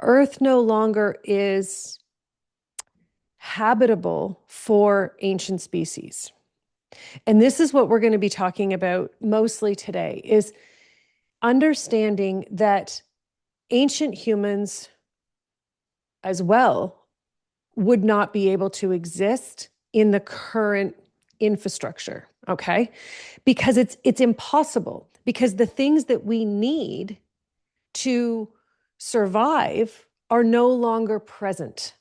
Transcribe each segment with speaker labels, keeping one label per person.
Speaker 1: Earth no longer is habitable for ancient species. And this is what we're going to be talking about mostly today, is understanding that ancient humans as well would not be able to exist in the current infrastructure, okay? Because it's impossible, because the things that we need to survive are no longer present.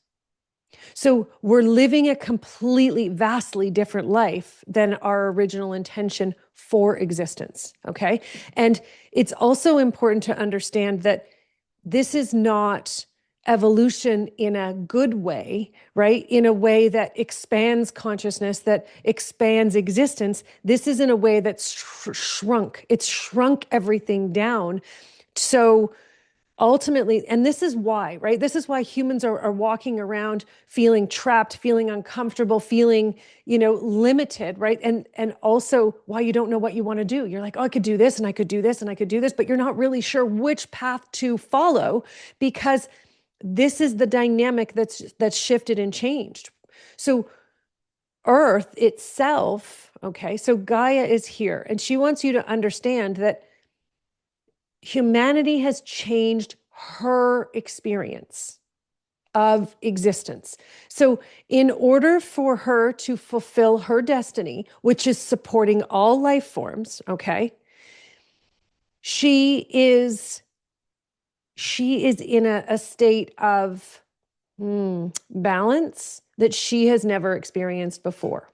Speaker 1: So we're living a completely, vastly different life than our original intention for existence, okay? And it's also important to understand that this is not evolution in a good way, right? In a way that expands consciousness, that expands existence. This is in a way that's shrunk. It's shrunk everything down. So ultimately, and this is why, right? This is why humans are walking around feeling trapped, feeling uncomfortable, feeling, limited, right? And also why you don't know what you want to do. You're like, oh, I could do this and I could do this and I could do this, but you're not really sure which path to follow, because this is the dynamic that's shifted and changed. So Earth itself, okay, so Gaia is here, and she wants you to understand that humanity has changed her experience of existence. So, in order for her to fulfill her destiny, which is supporting all life forms, okay, she is in a state of balance that she has never experienced before.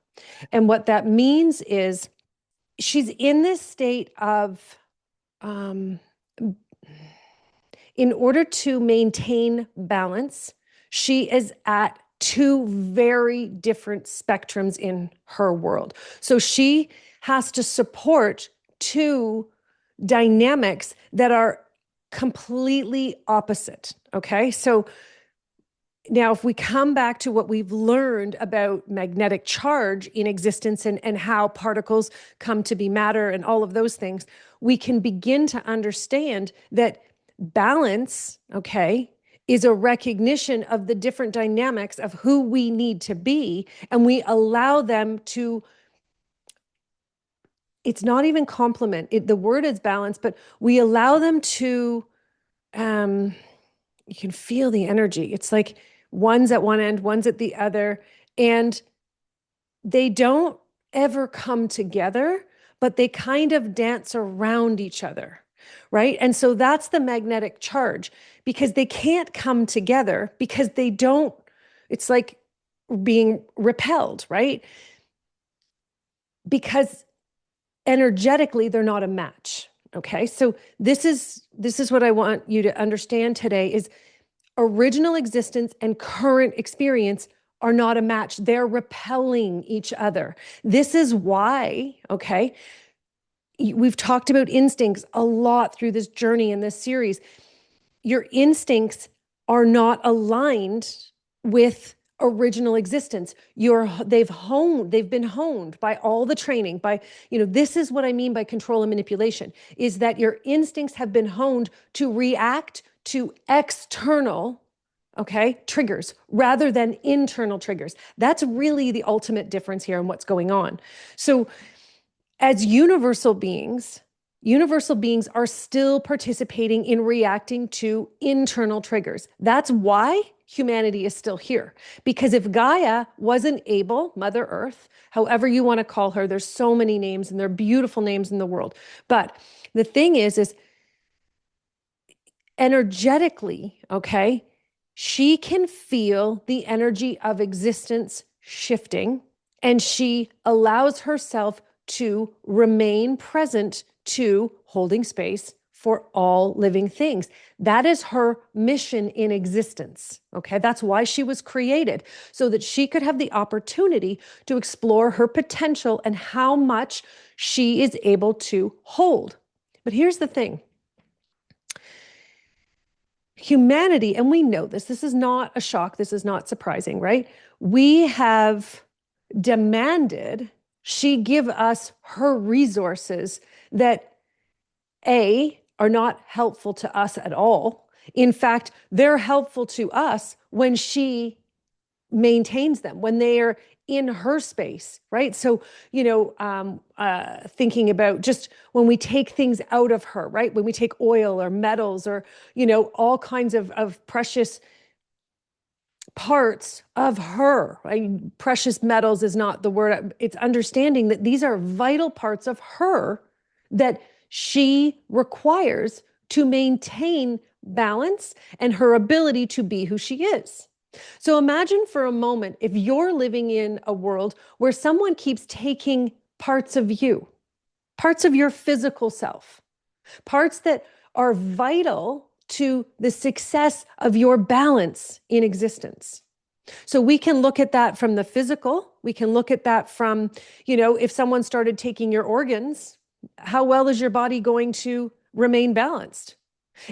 Speaker 1: And what that means is she's in this state of in order to maintain balance, she is at two very different spectrums in her world. So she has to support two dynamics that are completely opposite. Okay. So now, if we come back to what we've learned about magnetic charge in existence and how particles come to be matter and all of those things, we can begin to understand that balance, okay, is a recognition of the different dynamics of who we need to be. And we allow them to, it's not even complement, the word is balance, but we allow them to, you can feel the energy. It's like one's at one end, one's at the other, and they don't ever come together, but they kind of dance around each other, right? And so that's the magnetic charge, because they can't come together because they don't, it's like being repelled, right? Because energetically they're not a match. Okay? So this is what I want you to understand today is original existence and current experience are not a match. They're repelling each other. This is why, okay, we've talked about instincts a lot through this journey in this series. Your instincts are not aligned with original existence. They've been honed by all the training, by, this is what I mean by control and manipulation, is that your instincts have been honed to react to external, okay, triggers rather than internal triggers. That's really the ultimate difference here in what's going on. So as universal beings are still participating in reacting to internal triggers. That's why humanity is still here. Because if Gaia wasn't able, Mother Earth, however you want to call her, there's so many names and they're beautiful names in the world. But the thing is energetically, okay, she can feel the energy of existence shifting, and she allows herself to remain present to holding space for all living things. That is her mission in existence. Okay. That's why she was created, so that she could have the opportunity to explore her potential and how much she is able to hold. But here's the thing. Humanity, and we know this is not a shock. This is not surprising, right? We have demanded she give us her resources that A, are not helpful to us at all, In fact, they're helpful to us when she maintains them, when they are in her space, right? So, thinking about just when we take things out of her, right? When we take oil or metals or, all kinds of precious parts of her. Precious metals is not the word. It's understanding that these are vital parts of her that she requires to maintain balance and her ability to be who she is. So imagine for a moment if you're living in a world where someone keeps taking parts of you, parts of your physical self, parts that are vital to the success of your balance in existence. So we can look at that from the physical. We can look at that from, if someone started taking your organs, how well is your body going to remain balanced?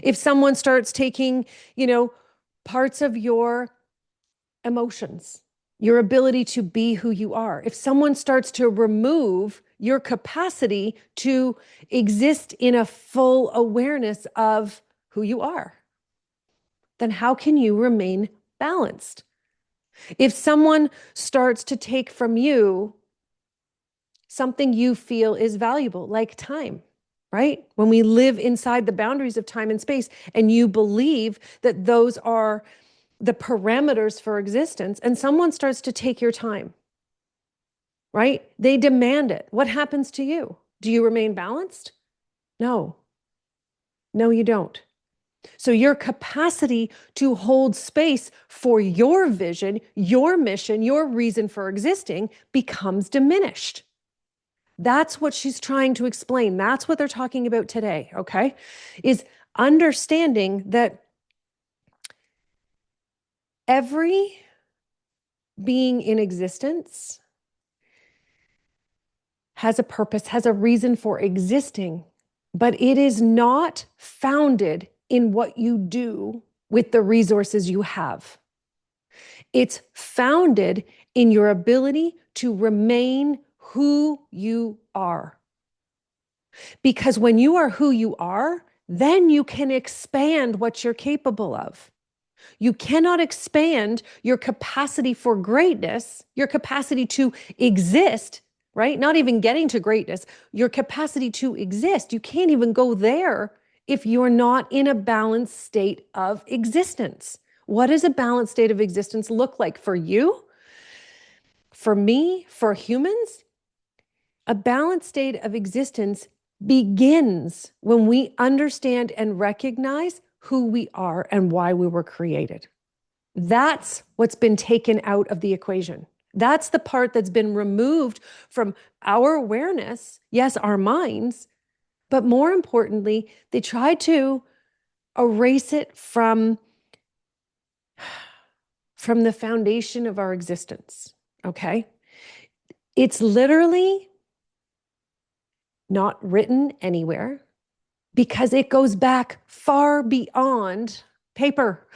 Speaker 1: If someone starts taking, parts of your emotions, your ability to be who you are, if someone starts to remove your capacity to exist in a full awareness of who you are, then how can you remain balanced? If someone starts to take from you something you feel is valuable, like time, right? When we live inside the boundaries of time and space, and you believe that those are the parameters for existence, and someone starts to take your time, right? They demand it. What happens to you? Do you remain balanced? No. No, you don't. So your capacity to hold space for your vision, your mission, your reason for existing becomes diminished. That's what she's trying to explain. That's what they're talking about today, okay? Is understanding that every being in existence has a purpose, has a reason for existing, but it is not founded in what you do with the resources you have. It's founded in your ability to remain who you are. Because when you are who you are, then you can expand what you're capable of. You cannot expand your capacity for greatness, your capacity to exist, right? Not even getting to greatness, your capacity to exist. You can't even go there if you're not in a balanced state of existence. What does a balanced state of existence look like for you? For me, for humans? A balanced state of existence begins when we understand and recognize who we are and why we were created. That's what's been taken out of the equation. That's the part that's been removed from our awareness, yes, our minds, but more importantly, they try to erase it from the foundation of our existence, okay? It's literally not written anywhere because it goes back far beyond paper.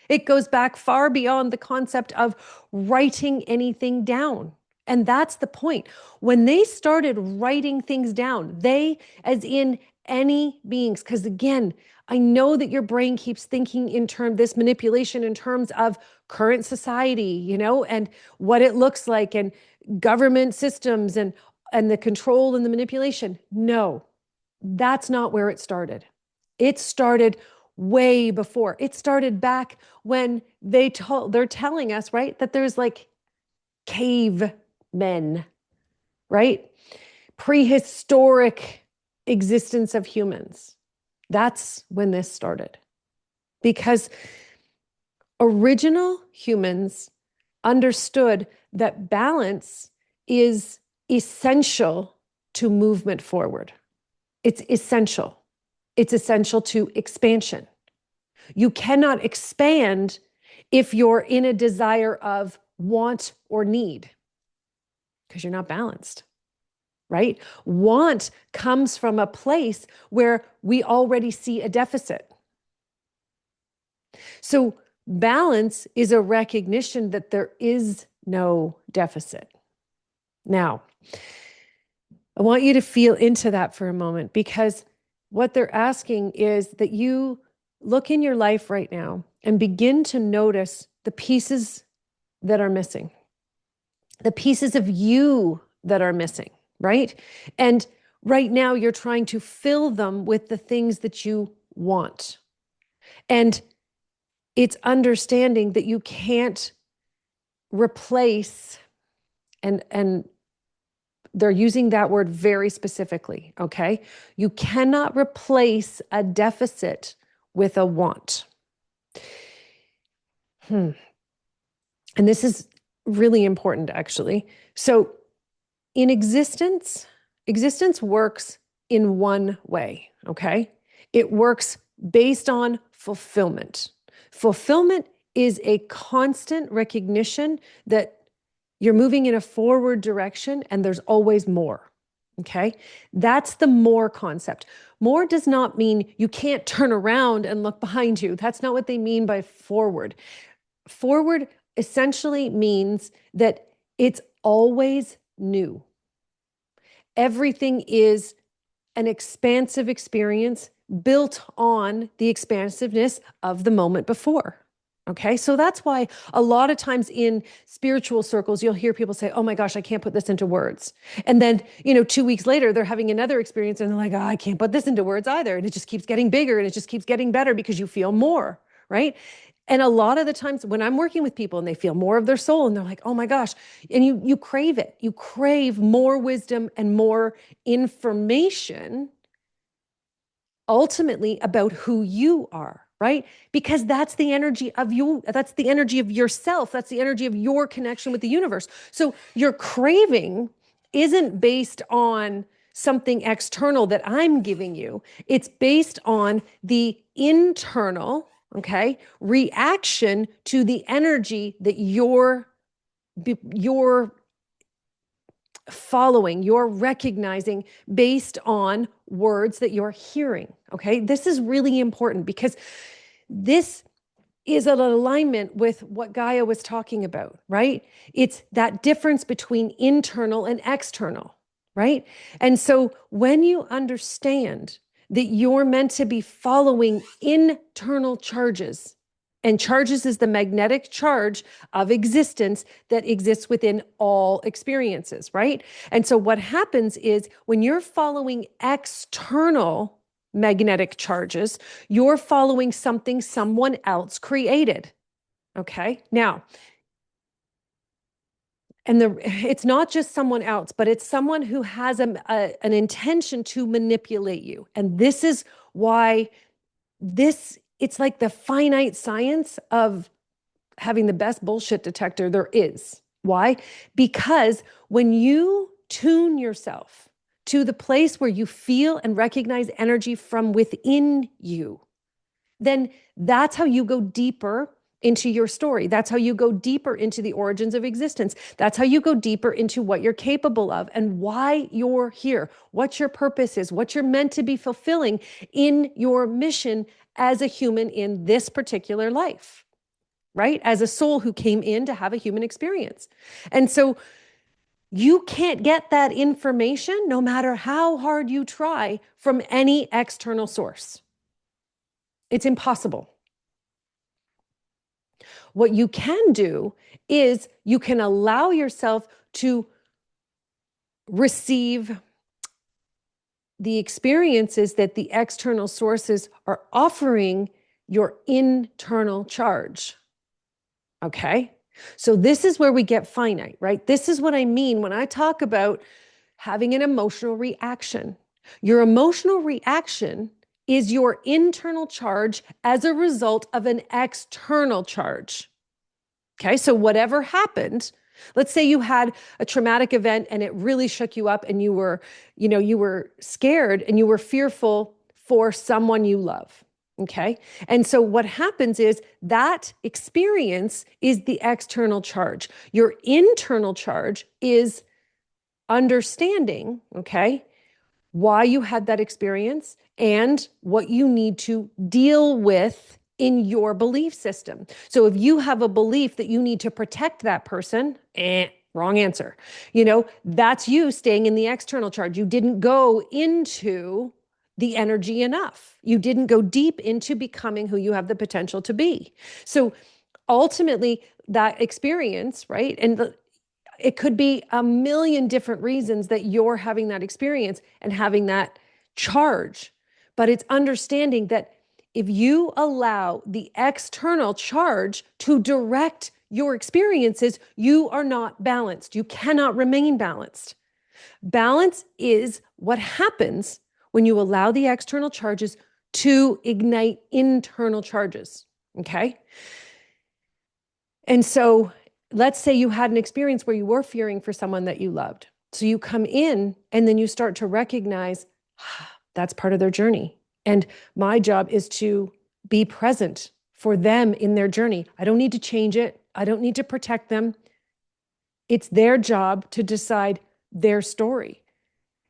Speaker 1: It goes back far beyond the concept of writing anything down. And that's the point. When they started writing things down, they, as in any beings, because again, I know that your brain keeps thinking in this manipulation in terms of current society, and what it looks like and government systems and the control and the manipulation. No, that's not where it started. It started way before. It started back when they're telling us, right, that there's like cave men, right? Prehistoric existence of humans. That's when this started. Because original humans understood that balance is essential to movement forward. It's essential. It's essential to expansion. You cannot expand if you're in a desire of want or need, because you're not balanced, right? Want comes from a place where we already see a deficit. So balance is a recognition that there is no deficit. Now, I want you to feel into that for a moment, because what they're asking is that you look in your life right now and begin to notice the pieces that are missing, the pieces of you that are missing, right? And right now you're trying to fill them with the things that you want. And it's understanding that you can't replace, and they're using that word very specifically, okay? You cannot replace a deficit with a want. And this is really important, actually. So in existence works in one way, okay? It works based on fulfillment. Fulfillment is a constant recognition that you're moving in a forward direction and there's always more, okay? That's the more concept. More does not mean you can't turn around and look behind you. That's not what they mean by forward. Forward essentially means that it's always new. Everything is an expansive experience built on the expansiveness of the moment before. Okay, so that's why a lot of times in spiritual circles, you'll hear people say, oh my gosh, I can't put this into words. And then, 2 weeks later, they're having another experience and they're like, oh, I can't put this into words either. And it just keeps getting bigger and it just keeps getting better because you feel more, right? And a lot of the times when I'm working with people and they feel more of their soul and they're like, oh my gosh, and you crave it. You crave more wisdom and more information ultimately about who you are, right? Because that's the energy of you. That's the energy of yourself. That's the energy of your connection with the universe. So your craving isn't based on something external that I'm giving you. It's based on the internal, okay, reaction to the energy that you're following, you're recognizing based on words that you're hearing. Okay. This is really important because this is an alignment with what Gaia was talking about, right? It's that difference between internal and external, right? And so when you understand that you're meant to be following internal charges, and charges is the magnetic charge of existence that exists within all experiences, right? And so what happens is when you're following external magnetic charges, you're following something someone else created. Okay? Now, it's not just someone else, but it's someone who has an intention to manipulate you. And this is why it's like the finite science of having the best bullshit detector there is. Why? Because when you tune yourself to the place where you feel and recognize energy from within you, then that's how you go deeper into your story. That's how you go deeper into the origins of existence. That's how you go deeper into what you're capable of and why you're here, what your purpose is, what you're meant to be fulfilling in your mission as a human in this particular life, right? As a soul who came in to have a human experience. And so you can't get that information, no matter how hard you try, from any external source. It's impossible. What you can do is you can allow yourself to receive the experiences that the external sources are offering your internal charge. Okay? So this is where we get finite, right? This is what I mean when I talk about having an emotional reaction. Your emotional reaction is your internal charge as a result of an external charge. Okay, so whatever happened, let's say you had a traumatic event and it really shook you up and you were scared and you were fearful for someone you love. Okay. And so what happens is that experience is the external charge. Your internal charge is understanding, okay, why you had that experience and what you need to deal with in your belief system. So if you have a belief that you need to protect that person, wrong answer. That's you staying in the external charge. You didn't go into the energy enough. You didn't go deep into becoming who you have the potential to be. So ultimately, that experience, right? And it could be a million different reasons that you're having that experience and having that charge. But it's understanding that if you allow the external charge to direct your experiences, you are not balanced. You cannot remain balanced. Balance is what happens when you allow the external charges to ignite internal charges. Okay. And so let's say you had an experience where you were fearing for someone that you loved. So you come in and then you start to recognize that's part of their journey. And my job is to be present for them in their journey. I don't need to change it. I don't need to protect them. It's their job to decide their story.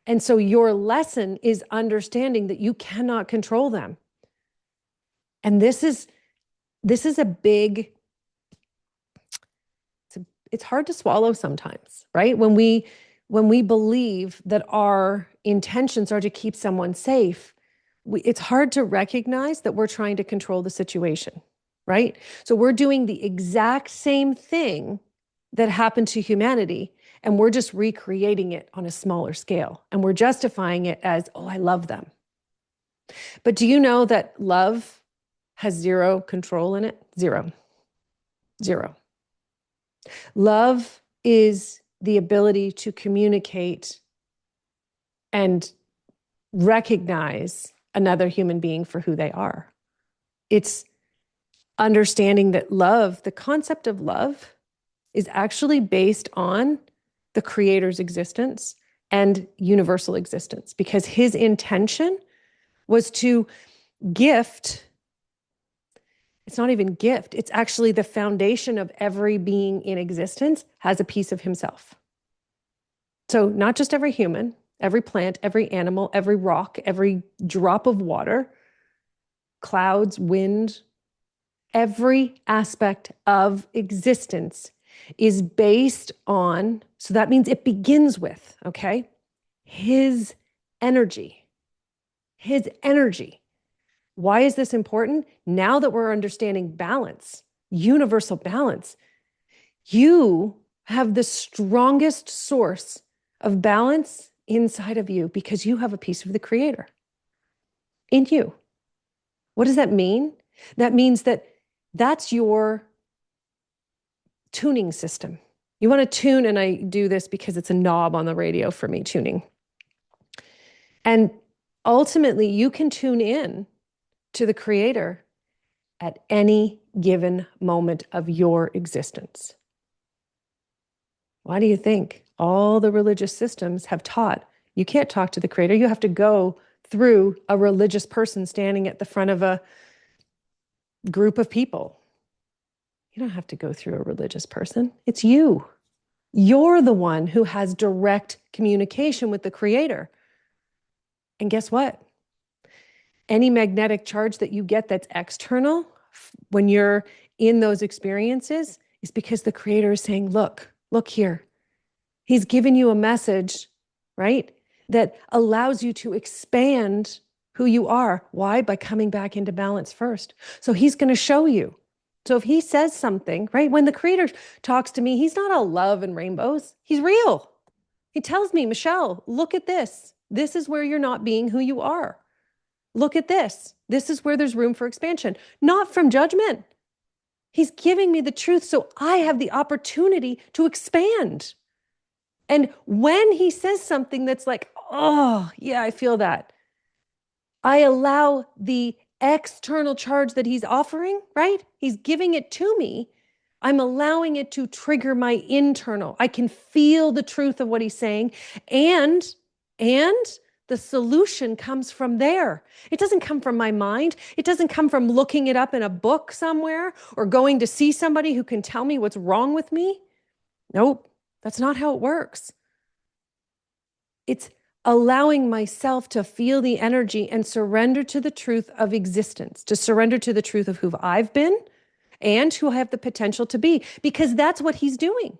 Speaker 1: And so your lesson is understanding that you cannot control them. And this is a big, it's hard to swallow sometimes, right? When we believe that our intentions are to keep someone safe, it's hard to recognize that we're trying to control the situation, right? So we're doing the exact same thing that happened to humanity, and we're just recreating it on a smaller scale. And we're justifying it as, oh, I love them. But do you know that love has zero control in it? Zero. Love is the ability to communicate and recognize another human being for who they are. It's understanding that love, the concept of love, is actually based on the Creator's existence and universal existence, because his intention was to gift. It's not even gift. It's actually the foundation of every being in existence has a piece of himself. So not just every human, every plant, every animal, every rock, every drop of water, clouds, wind, every aspect of existence is based on, so that means it begins with, okay, his energy. His energy. Why is this important? Now that we're understanding balance, universal balance, you have the strongest source of balance inside of you because you have a piece of the Creator in you. What does that mean? That means that that's your tuning system. You want to tune, and I do this because it's a knob on the radio for me, tuning. And ultimately, you can tune in to the Creator at any given moment of your existence. Why do you think all the religious systems have taught you can't talk to the Creator? You have to go through a religious person standing at the front of a group of people. You don't have to go through a religious person. It's you. You're the one who has direct communication with the Creator. And guess what? Any magnetic charge that you get that's external when you're in those experiences is because the Creator is saying, look here. He's given you a message, right? That allows you to expand who you are. Why? By coming back into balance first. So he's going to show you. So if he says something, right? When the Creator talks to me, he's not all love and rainbows. He's real. He tells me, Michelle, look at this. This is where you're not being who you are. Look at this. This is where there's room for expansion, not from judgment. He's giving me the truth so I have the opportunity to expand. And when he says something that's like, oh, yeah, I feel that, I allow the external charge that he's offering, right? He's giving it to me. I'm allowing it to trigger my internal. I can feel the truth of what he's saying. And the solution comes from there. It doesn't come from my mind. It doesn't come from looking it up in a book somewhere or going to see somebody who can tell me what's wrong with me. Nope, that's not how it works. It's allowing myself to feel the energy and surrender to the truth of existence, to surrender to the truth of who I've been and who I have the potential to be, because that's what he's doing.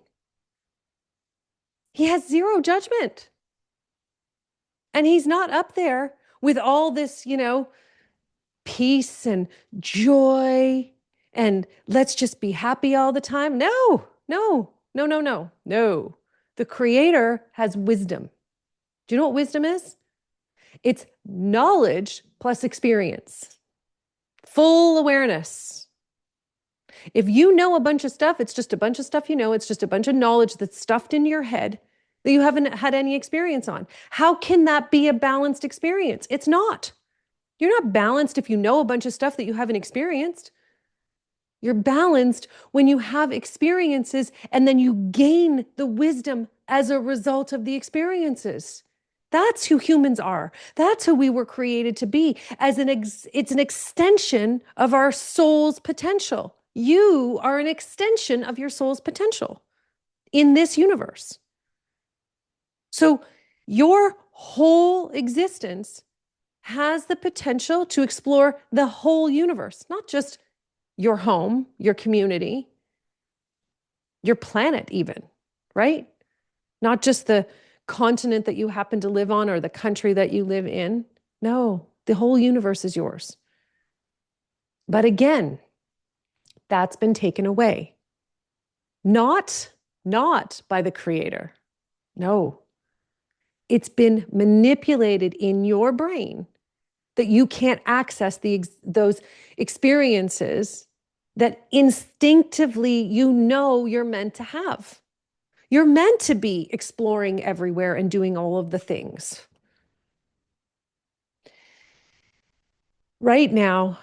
Speaker 1: He has zero judgment. And he's not up there with all this, peace and joy and let's just be happy all the time. No, no, no, no, no, no. The creator has wisdom. Do you know what wisdom is? It's knowledge plus experience, full awareness. If you know a bunch of stuff, it's just a bunch of stuff you know. It's just a bunch of knowledge that's stuffed in your head that you haven't had any experience on. How can that be a balanced experience? It's not. You're not balanced if you know a bunch of stuff that you haven't experienced. You're balanced when you have experiences and then you gain the wisdom as a result of the experiences. That's who humans are. That's who we were created to be. It's an extension of our soul's potential. You are an extension of your soul's potential in this universe. So your whole existence has the potential to explore the whole universe, not just your home, your community, your planet even, right? Not just the continent that you happen to live on or the country that you live in. No, the whole universe is yours. But again, that's been taken away. Not by the creator. No. It's been manipulated in your brain that you can't access those experiences that instinctively you're meant to have. You're meant to be exploring everywhere and doing all of the things. Right now,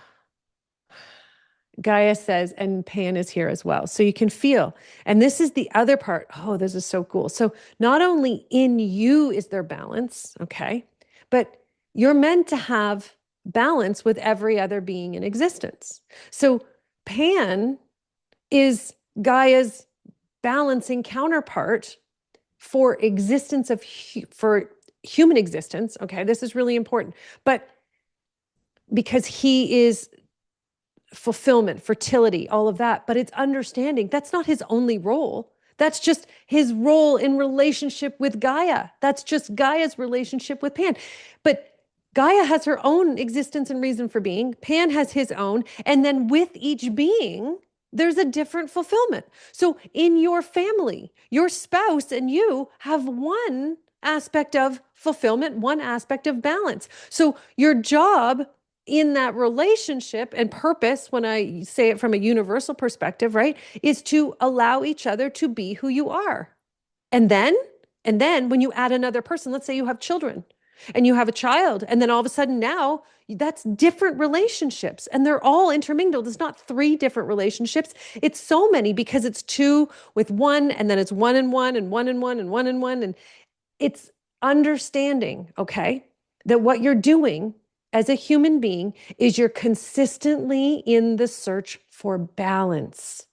Speaker 1: Gaia says, and Pan is here as well. So you can feel, and this is the other part. Oh, this is so cool. So not only in you is there balance, okay, but you're meant to have balance with every other being in existence. So Pan is Gaia's balancing counterpart for existence for human existence. Okay, this is really important, but because he is fulfillment, fertility, all of that, but it's understanding that's not his only role. That's just his role in relationship with Gaia. That's just Gaia's relationship with Pan. But Gaia has her own existence and reason for being. Pan has his own. And then with each being, there's a different fulfillment. So in your family, your spouse and you have one aspect of fulfillment, one aspect of balance. So your job in that relationship and purpose, when I say it from a universal perspective, right, is to allow each other to be who you are. And then when you add another person, let's say you have children and you have a child, and then all of a sudden now that's different relationships and they're all intermingled. It's not 3 different relationships. It's so many because it's 2 with 1, and then it's 1 and 1 and 1 and 1 and 1 and 1. And it's understanding, okay, that what you're doing as a human being is you're consistently in the search for balance.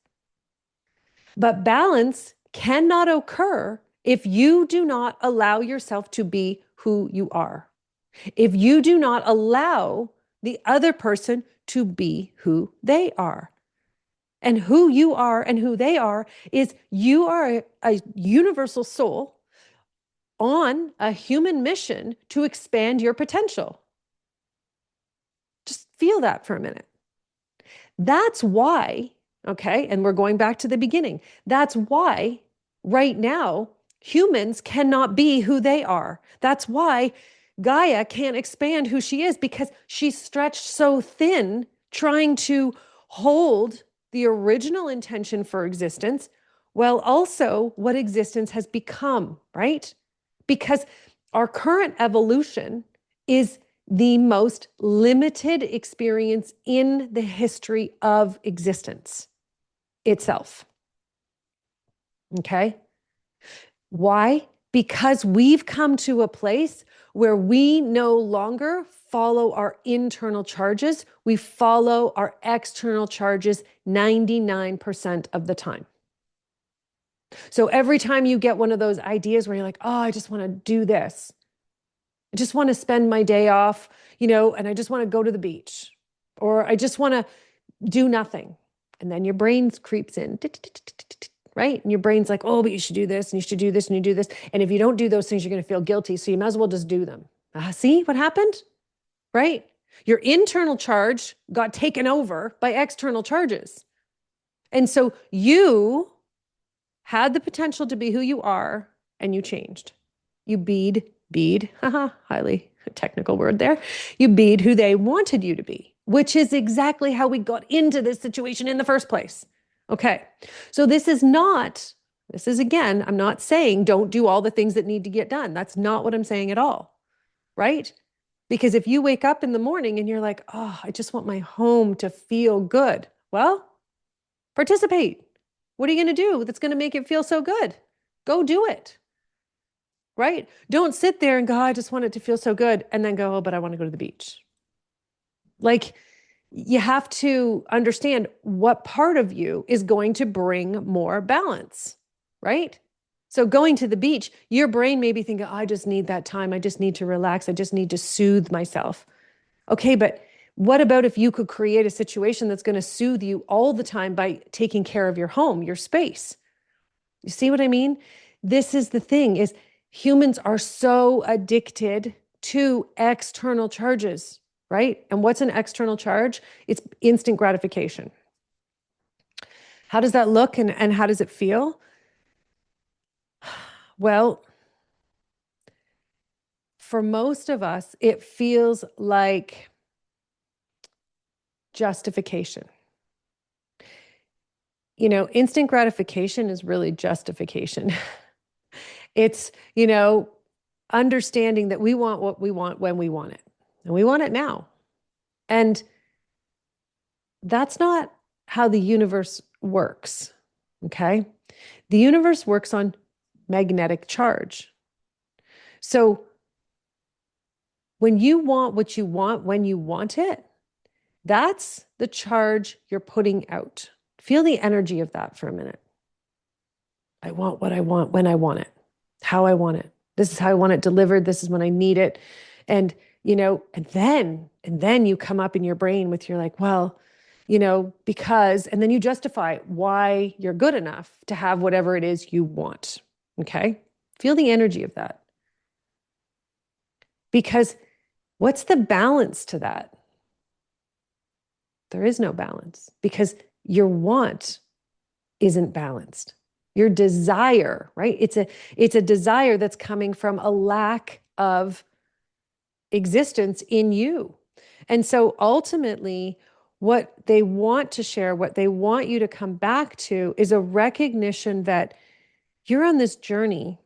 Speaker 1: But balance cannot occur if you do not allow yourself to be who you are. If you do not allow the other person to be who they are. And who you are and who they are is you are a universal soul on a human mission to expand your potential. Just feel that for a minute. That's why, okay, and we're going back to the beginning. That's why right now humans cannot be who they are. That's why Gaia can't expand who she is, because she's stretched so thin trying to hold the original intention for existence while also what existence has become, right? Because our current evolution is the most limited experience in the history of existence itself. Okay? Why? Because we've come to a place where we no longer follow our internal charges. We follow our external charges 99% of the time. So every time you get one of those ideas where you're like, oh, I just want to do this. I just want to spend my day off, and I just want to go to the beach, or I just want to do nothing. And then your brain creeps in, right? And your brain's like, oh, but you should do this and you should do this and you do this. And if you don't do those things, you're going to feel guilty. So you might as well just do them. See what happened? right? Your internal charge got taken over by external charges. And so you had the potential to be who you are, and you changed. You bead, highly technical word there. You bead who they wanted you to be, which is exactly how we got into this situation in the first place. Okay. So this is again, I'm not saying don't do all the things that need to get done. That's not what I'm saying at all. Right? Because if you wake up in the morning and you're like, oh, I just want my home to feel good. Well, participate. What are you going to do that's going to make it feel so good? Go do it. Right? Don't sit there and go, I just want it to feel so good. And then go, oh, but I want to go to the beach. Like, you have to understand what part of you is going to bring more balance, right? So going to the beach, your brain may be thinking, oh, I just need that time. I just need to relax. I just need to soothe myself. Okay, but what about if you could create a situation that's going to soothe you all the time by taking care of your home, your space? You see what I mean? This is the thing, is humans are so addicted to external charges, right? And what's an external charge? It's instant gratification. How does that look and how does it feel? Well, for most of us, it feels like justification. Instant gratification is really justification. It's, understanding that we want what we want when we want it, and we want it now. And that's not how the universe works. Okay. The universe works on magnetic charge. So when you want what you want when you want it, that's the charge you're putting out. Feel the energy of that for a minute. I want what I want when I want it, how I want it. This is how I want it delivered. This is when I need it. And, and then you come up in your brain with your like, well, because, and then you justify why you're good enough to have whatever it is you want. Okay. Feel the energy of that. Because what's the balance to that? There is no balance, because your want isn't balanced. Your desire, right? It's a desire that's coming from a lack of existence in you. And so ultimately, what they want to share, what they want you to come back to, is a recognition that you're on this journey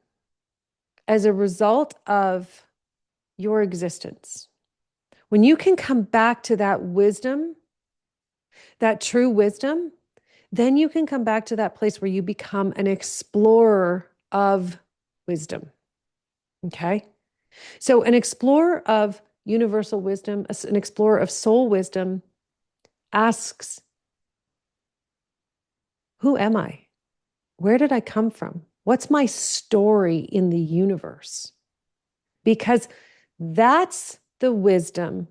Speaker 1: as a result of your existence. When you can come back to that wisdom, that true wisdom, then you can come back to that place where you become an explorer of wisdom. Okay? So an explorer of universal wisdom, an explorer of soul wisdom asks, who am I? Where did I come from? What's my story in the universe? Because that's the wisdom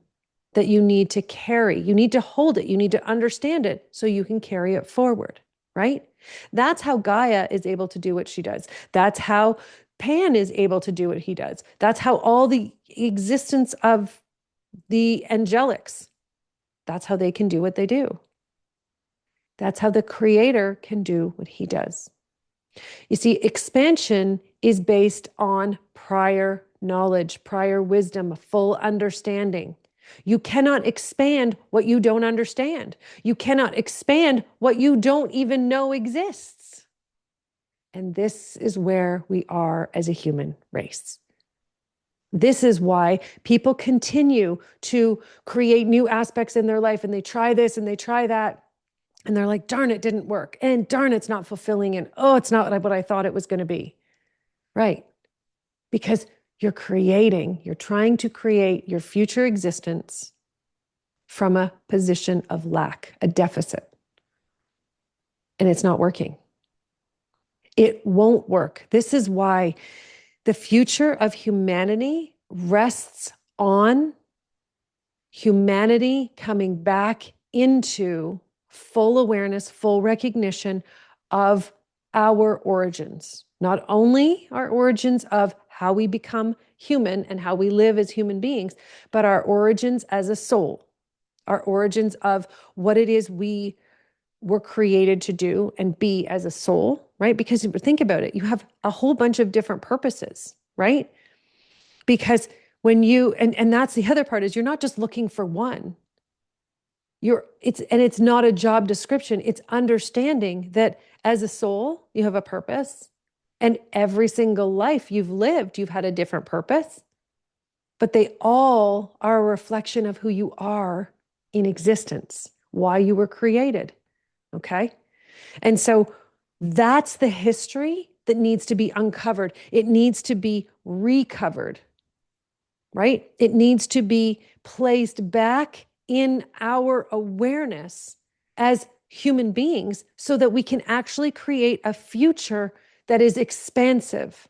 Speaker 1: that you need to carry. You need to hold it. You need to understand it so you can carry it forward, right? That's how Gaia is able to do what she does. That's how Pan is able to do what he does. That's how all the existence of the angelics, that's how they can do what they do. That's how the creator can do what he does. You see, expansion is based on prior knowledge, prior wisdom, full understanding. You cannot expand what you don't understand. You cannot expand what you don't even know exists. And this is where we are as a human race. This is why people continue to create new aspects in their life, and they try this and they try that. And they're like, darn, it didn't work. And darn, it's not fulfilling. And oh, it's not what I thought it was going to be. Right. Because you're trying to create your future existence from a position of lack, a deficit. And it's not working. It won't work. This is why the future of humanity rests on humanity coming back into full awareness, full recognition of our origins. Not only our origins of how we become human and how we live as human beings, but our origins as a soul, our origins of what it is we were created to do and be as a soul, right? Because think about it, you have a whole bunch of different purposes, right? Because when you, and that's the other part, is you're not just looking for one. It's not a job description. It's understanding that as a soul, you have a purpose, and every single life you've lived, you've had a different purpose, but they all are a reflection of who you are in existence, why you were created. Okay. And so that's the history that needs to be uncovered. It needs to be recovered, right? It needs to be placed back in our awareness as human beings so that we can actually create a future that is expansive.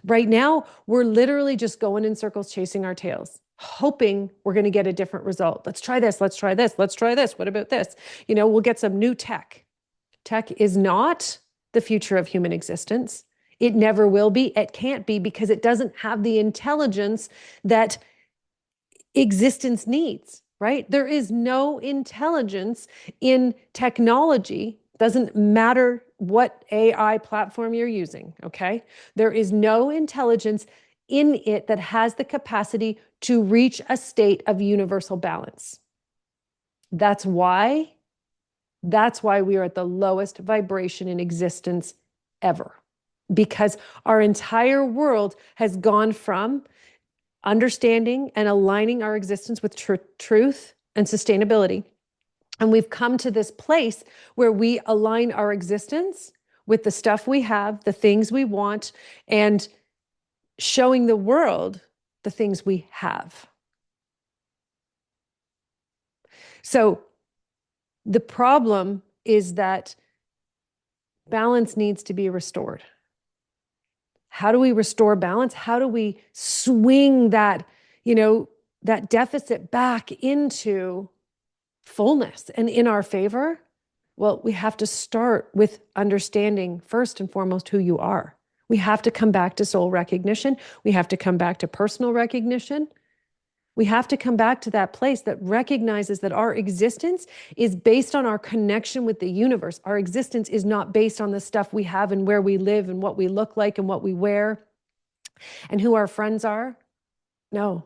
Speaker 1: Right now, we're literally just going in circles, chasing our tails, hoping we're going to get a different result. Let's try this. Let's try this. Let's try this. What about this? We'll get some new tech. Tech is not the future of human existence. It never will be. It can't be, because it doesn't have the intelligence that existence needs, right? There is no intelligence in technology. Doesn't matter what AI platform you're using, okay? There is no intelligence in it that has the capacity to reach a state of universal balance. That's why we are at the lowest vibration in existence ever, because our entire world has gone from understanding and aligning our existence with truth and sustainability. And we've come to this place where we align our existence with the stuff we have, the things we want, and showing the world the things we have. So the problem is that balance needs to be restored. How do we restore balance? How do we swing that, that deficit back into fullness and in our favor? Well, we have to start with understanding first and foremost who you are. We have to come back to soul recognition. We have to come back to personal recognition. We have to come back to that place that recognizes that our existence is based on our connection with the universe. Our existence is not based on the stuff we have and where we live and what we look like and what we wear and who our friends are. No.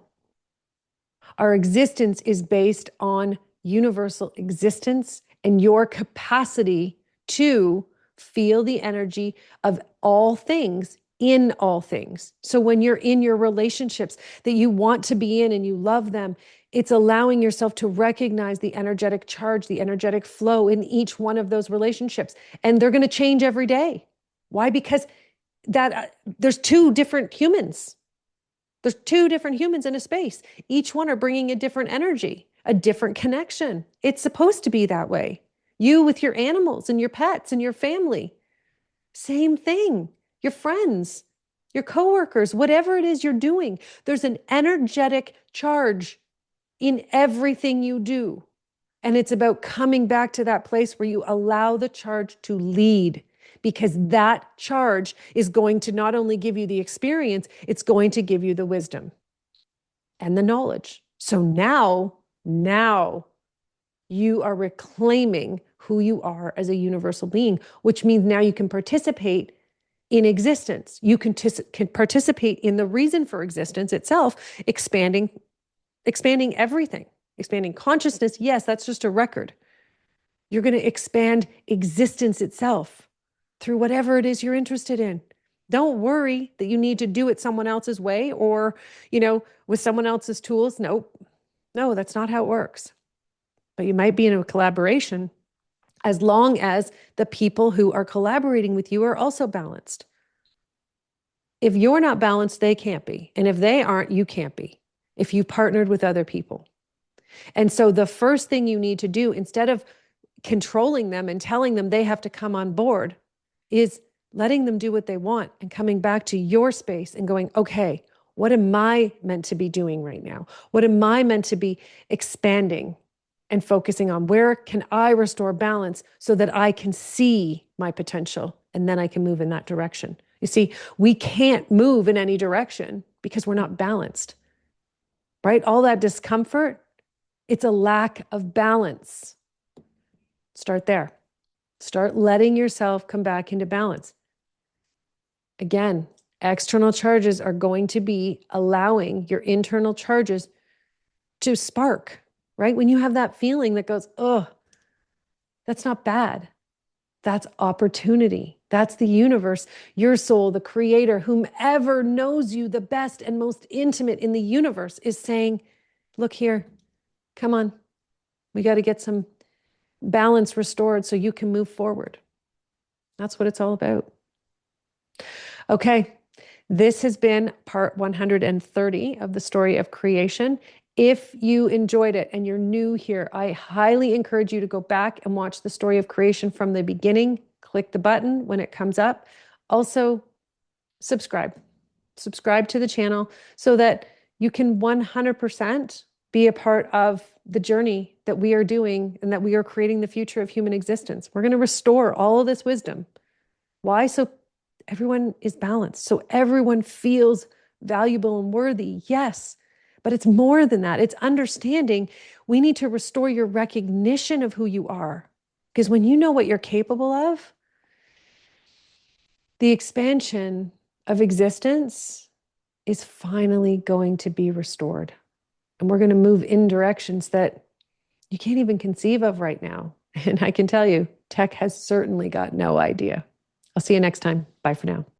Speaker 1: Our existence is based on universal existence and your capacity to feel the energy of all things in all things. So when you're in your relationships that you want to be in and you love them, it's allowing yourself to recognize the energetic charge, the energetic flow in each one of those relationships. And they're going to change every day. Why? Because there's two different humans. There's two different humans in a space. Each one are bringing a different energy, a different connection. It's supposed to be that way. You with your animals and your pets and your family. Same thing. Your friends, your coworkers, whatever it is you're doing, there's an energetic charge in everything you do. And it's about coming back to that place where you allow the charge to lead, because that charge is going to not only give you the experience, it's going to give you the wisdom and the knowledge. So now you are reclaiming who you are as a universal being, which means now you can participate in existence. You can participate in the reason for existence itself, expanding everything, expanding consciousness. Yes, that's just a record. You're going to expand existence itself through whatever it is you're interested in. Don't worry that you need to do it someone else's way or, with someone else's tools. Nope. No, that's not how it works. But you might be in a collaboration as long as the people who are collaborating with you are also balanced. If you're not balanced, they can't be. And if they aren't, you can't be, if you've partnered with other people. And so the first thing you need to do, instead of controlling them and telling them they have to come on board, is letting them do what they want and coming back to your space and going, okay, what am I meant to be doing right now? What am I meant to be expanding and focusing on? Where can I restore balance so that I can see my potential and then I can move in that direction? You see, we can't move in any direction because we're not balanced, right? All that discomfort, it's a lack of balance. Start there. Start letting yourself come back into balance. Again, external charges are going to be allowing your internal charges to spark, right? When you have that feeling that goes, oh, that's not bad. That's opportunity. That's the universe, your soul, the creator, whomever knows you the best and most intimate in the universe is saying, look here, come on. We got to get some balance restored so you can move forward. That's what it's all about. Okay, this has been part 130 of the story of creation. If you enjoyed it and you're new here, I highly encourage you to go back and watch the story of creation from the beginning. Click the button when it comes up. Also, subscribe. Subscribe to the channel so that you can 100% be a part of the journey that we are doing and that we are creating the future of human existence. We're going to restore all of this wisdom. Why? So everyone is balanced. So everyone feels valuable and worthy. Yes. But it's more than that. It's understanding we need to restore your recognition of who you are. Because when you know what you're capable of, the expansion of existence is finally going to be restored. And we're going to move in directions that you can't even conceive of right now. And I can tell you, tech has certainly got no idea. I'll see you next time. Bye for now.